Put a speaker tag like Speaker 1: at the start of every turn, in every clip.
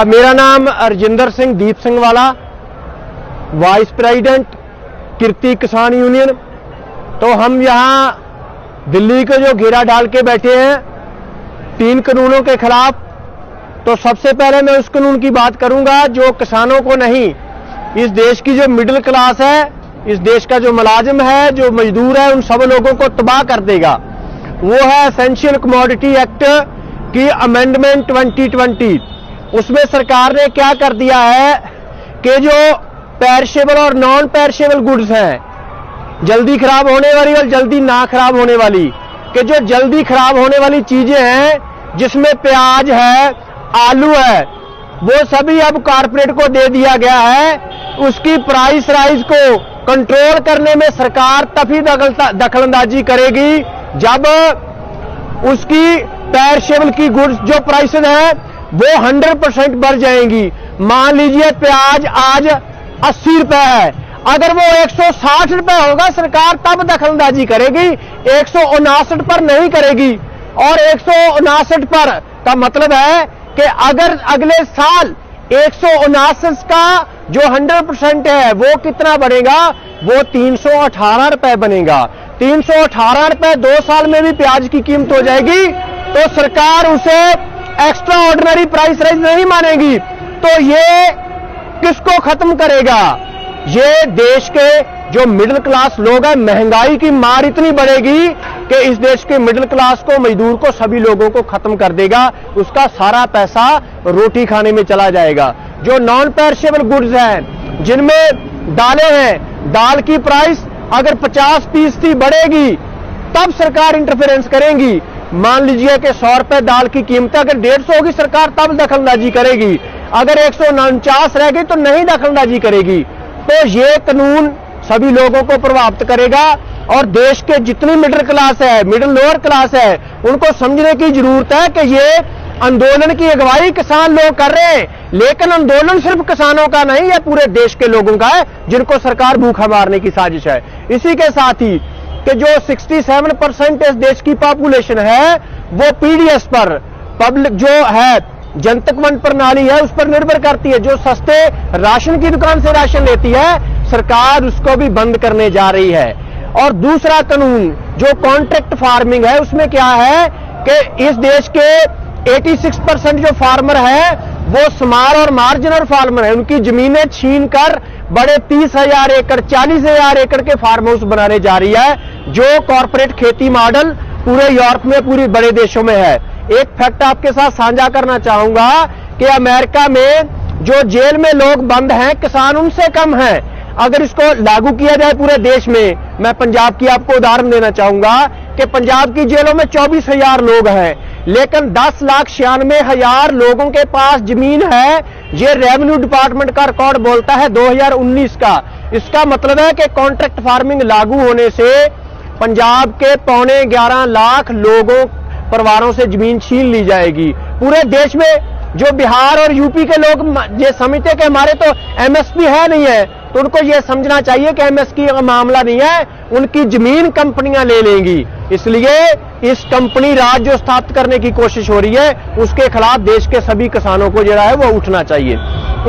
Speaker 1: मेरा नाम अरजिंदर सिंह दीप सिंह वाला, वाइस प्रेसिडेंट कीर्ति किसान यूनियन। तो हम यहाँ दिल्ली को जो घेरा डाल के बैठे हैं 3 कानूनों के खिलाफ। तो सबसे पहले मैं उस कानून की बात करूंगा जो किसानों को नहीं, इस देश की जो मिडिल क्लास है, इस देश का जो मुलाजिम है, जो मजदूर है, उन सब लोगों को तबाह कर देगा। वो है एसेंशियल कमोडिटी एक्ट की अमेंडमेंट 2020। उसमें सरकार ने क्या कर दिया है कि जो पेरिशेबल और नॉन पेरिशेबल गुड्स हैं, जल्दी खराब होने वाली और जल्दी ना खराब होने वाली, कि जो जल्दी खराब होने वाली चीजें हैं जिसमें प्याज है, आलू है, वो सभी अब कॉर्पोरेट को दे दिया गया है। उसकी प्राइस राइज को कंट्रोल करने में सरकार तभी दखलंदाजी करेगी जब उसकी पेरिशेबल की गुड्स जो प्राइसेस है वो 100% बढ़ जाएंगी। मान लीजिए प्याज आज 80 रुपए है, अगर वो 160 रुपए होगा सरकार तब दखलंदाजी करेगी, 159 पर नहीं करेगी। और 159 पर का मतलब है कि अगर अगले साल 159 का जो 100% है वो कितना बनेगा, वो 318 रुपए बनेगा। 318 रुपए 2 साल में भी प्याज की कीमत हो जाएगी, तो सरकार उसे एक्स्ट्रा ऑर्डिनरी प्राइस राइज नहीं मानेगी। तो ये किसको खत्म करेगा? ये देश के जो मिडिल क्लास लोग हैं, महंगाई की मार इतनी बढ़ेगी कि इस देश के मिडिल क्लास को, मजदूर को, सभी लोगों को खत्म कर देगा। उसका सारा पैसा रोटी खाने में चला जाएगा। जो नॉन पेरिशेबल गुड्स हैं, जिनमें दालें हैं, दाल की प्राइस अगर 50% बढ़ेगी तब सरकार इंटरफेरेंस करेगी। मान लीजिए कि 100 रुपए दाल की कीमत अगर 150 होगी, सरकार तब दखलंदाजी करेगी। अगर 149 रह गई तो नहीं दखलंदाजी करेगी। तो ये कानून सभी लोगों को प्रभावित करेगा और देश के जितनी मिडिल क्लास है, मिडिल लोअर क्लास है, उनको समझने की जरूरत है कि ये आंदोलन की अगुवाई किसान लोग कर रहे हैं, लेकिन आंदोलन सिर्फ किसानों का नहीं है, पूरे देश के लोगों का है जिनको सरकार भूखा मारने की साजिश है। इसी के साथ ही कि जो 67% इस देश की पॉपुलेशन है वो पीडीएस पर, पब्लिक जो है जनतक वंट प्रणाली है, उस पर निर्भर करती है। जो सस्ते राशन की दुकान से राशन लेती है, सरकार उसको भी बंद करने जा रही है। और दूसरा कानून जो कॉन्ट्रैक्ट फार्मिंग है, उसमें क्या है कि इस देश के 86% जो फार्मर है वो स्मॉल और मार्जिनल फार्मर है। उनकी जमीनें छीन कर बड़े 30,000 एकड़, 40,000 एकड़ के फार्म हाउस बनाने जा रही है, जो कॉर्पोरेट खेती मॉडल पूरे यूरोप में, पूरे बड़े देशों में है। एक फैक्ट आपके साथ साझा करना चाहूंगा कि अमेरिका में जो जेल में लोग बंद हैं, किसान उनसे कम हैं। अगर इसको लागू किया जाए पूरे देश में, मैं पंजाब की आपको उदाहरण देना चाहूंगा कि पंजाब की जेलों में 24,000 लोग हैं, लेकिन 10,96,000 लोगों के पास जमीन है। ये रेवेन्यू डिपार्टमेंट का रिकॉर्ड बोलता है 2019 का। इसका मतलब है कि कॉन्ट्रैक्ट फार्मिंग लागू होने से पंजाब के 11.25 लाख लोगों, परिवारों से जमीन छीन ली जाएगी। पूरे देश में जो बिहार और यूपी के लोग ये समझते कि हमारे तो एमएसपी है नहीं है, तो उनको ये समझना चाहिए कि एमएसपी का मामला नहीं है, उनकी जमीन कंपनियां ले लेंगी। इसलिए इस कंपनी राज जो स्थापित करने की कोशिश हो रही है, उसके खिलाफ देश के सभी किसानों को जो है वो उठना चाहिए।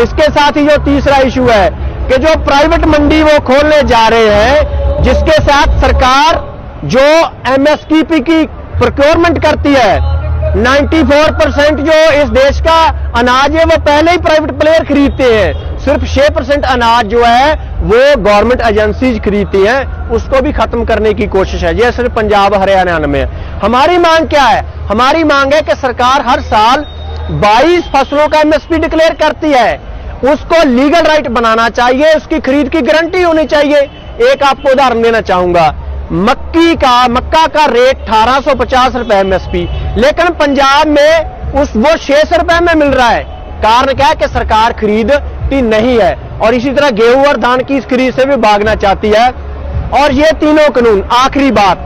Speaker 1: इसके साथ ही जो तीसरा इशू है कि जो प्राइवेट मंडी वो खोलने जा रहे हैं, जिसके साथ सरकार जो एमएसपी की प्रोक्योरमेंट करती है, 94% जो इस देश का अनाज है वो पहले ही प्राइवेट प्लेयर खरीदते हैं। सिर्फ 6% अनाज जो है वो गवर्नमेंट एजेंसीज खरीदती हैं, उसको भी खत्म करने की कोशिश है। ये सिर्फ पंजाब हरियाणा में। हमारी मांग क्या है? हमारी मांग है कि सरकार हर साल 22 फसलों का एमएसपी डिक्लेयर करती है, उसको लीगल राइट बनाना चाहिए, उसकी खरीद की गारंटी होनी चाहिए। एक आपको उदाहरण देना चाहूंगा, मक्का का रेट 1850 रुपए एमएसपी, लेकिन पंजाब में वो 600 रुपए में मिल रहा है। कारण क्या है कि सरकार खरीदती नहीं है, और इसी तरह गेहूं और धान की इस खरीद से भी भागना चाहती है। और ये तीनों कानून, आखिरी बात,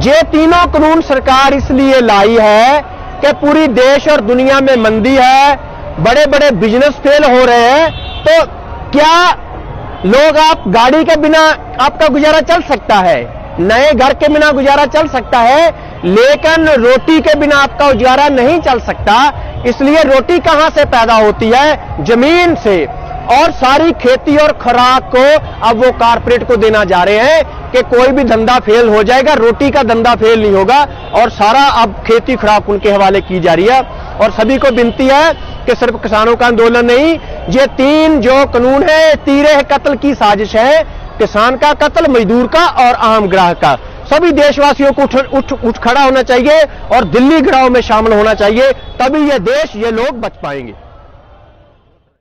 Speaker 1: ये तीनों कानून सरकार इसलिए लाई है कि पूरी देश और दुनिया में मंदी है, बड़े बड़े बिजनेस फेल हो रहे हैं। तो क्या लोग, आप गाड़ी के बिना आपका गुजारा चल सकता है, नए घर के बिना गुजारा चल सकता है, लेकिन रोटी के बिना आपका गुजारा नहीं चल सकता। इसलिए रोटी कहां से पैदा होती है? जमीन से। और सारी खेती और खुराक को अब वो कारपोरेट को देना जा रहे हैं कि कोई भी धंधा फेल हो जाएगा, रोटी का धंधा फेल नहीं होगा। और सारा अब खेती खुराक उनके हवाले की जा रही है। और सभी को विनती है कि सिर्फ किसानों का आंदोलन नहीं, ये 3 जो कानून है, तीरे कत्ल की साजिश है, किसान का कत्ल, मजदूर का और आम ग्राहक का। सभी देशवासियों को उठ खड़ा होना चाहिए और दिल्ली घिराव में शामिल होना चाहिए, तभी ये देश, ये लोग बच पाएंगे।